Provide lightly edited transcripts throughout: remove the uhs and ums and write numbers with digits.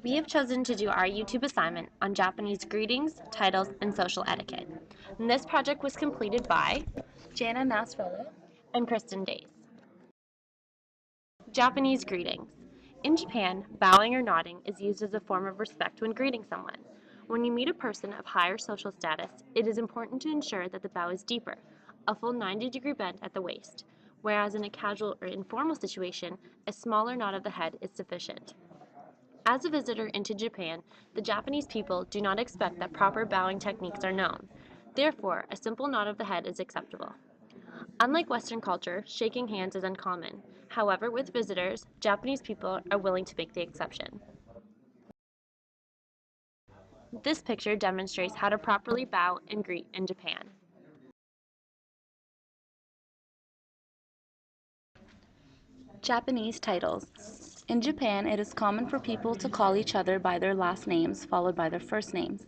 We have chosen to do our YouTube assignment on Japanese greetings, titles, and social etiquette. And this project was completed by Jana Nasrallah and Kristen Days. Japanese greetings. In Japan, bowing or nodding is used as a form of respect when greeting someone. When you meet a person of higher social status, it is important to ensure that the bow is deeper, a full 90-degree bend at the waist, whereas in a casual or informal situation, a smaller nod of the head is sufficient. As a visitor into Japan, the Japanese people do not expect that proper bowing techniques are known. Therefore, a simple nod of the head is acceptable. Unlike Western culture, shaking hands is uncommon. However, with visitors, Japanese people are willing to make the exception. This picture demonstrates how to properly bow and greet in Japan. Japanese titles. In Japan, it is common for people to call each other by their last names followed by their first names.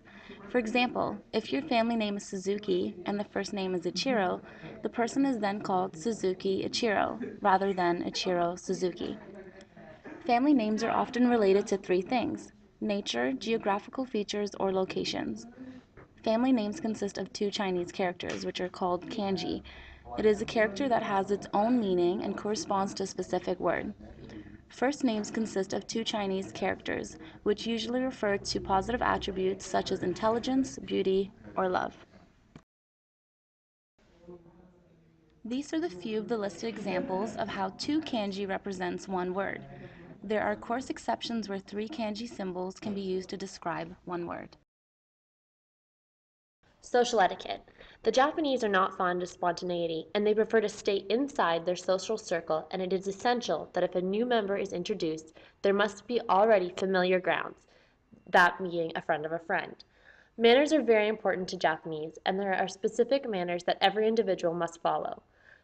For example, if your family name is Suzuki and the first name is Ichiro, the person is then called Suzuki Ichiro rather than Ichiro Suzuki. Family names are often related to three things: nature, geographical features, or locations. Family names consist of two Chinese characters, which are called kanji. It is a character that has its own meaning and corresponds to a specific word. First names consist of two Chinese characters, which usually refer to positive attributes such as intelligence, beauty, or love. These are the few of the listed examples of how two kanji represents one word. There are course exceptions where three kanji symbols can be used to describe one word. Social etiquette. The Japanese are not fond of spontaneity, and they prefer to stay inside their social circle, and it is essential that if a new member is introduced, there must be already familiar grounds, that being a friend of a friend. Manners are very important to Japanese, and there are specific manners that every individual must follow.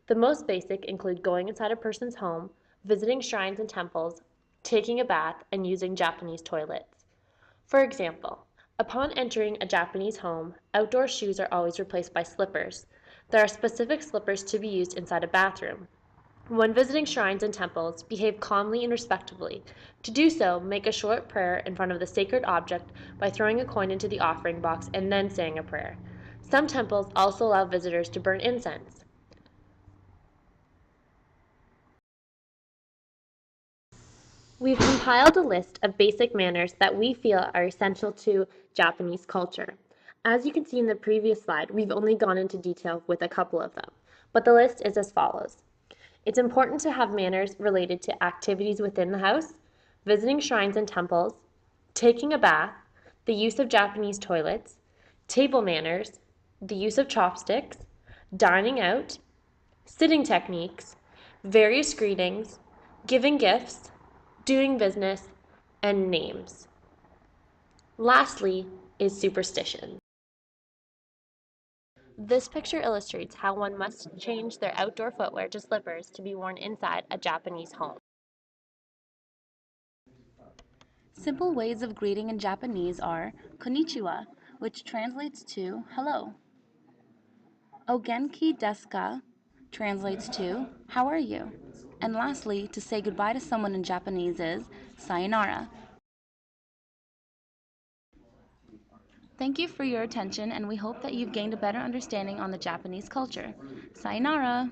The most basic include going inside a person's home, visiting shrines and temples, taking a bath, and using Japanese toilets. For example, upon entering a Japanese home, outdoor shoes are always replaced by slippers. There are specific slippers to be used inside a bathroom. When visiting shrines and temples, behave calmly and respectfully. To do so, make a short prayer in front of the sacred object by throwing a coin into the offering box and then saying a prayer. Some temples also allow visitors to burn incense. We've compiled a list of basic manners that we feel are essential to Japanese culture. As you can see in the previous slide, we've only gone into detail with a couple of them, but the list is as follows. It's important to have manners related to activities within the house, visiting shrines and temples, taking a bath, the use of Japanese toilets, table manners, the use of chopsticks, dining out, sitting techniques, various greetings, giving gifts, doing business, and names. Lastly is superstition. This picture illustrates how one must change their outdoor footwear to slippers to be worn inside a Japanese home. Simple ways of greeting in Japanese are konnichiwa, which translates to hello. O genki desu ka translates to how are you? And lastly, to say goodbye to someone in Japanese is sayonara. Thank you for your attention, and we hope that you've gained a better understanding on the Japanese culture. Sayonara!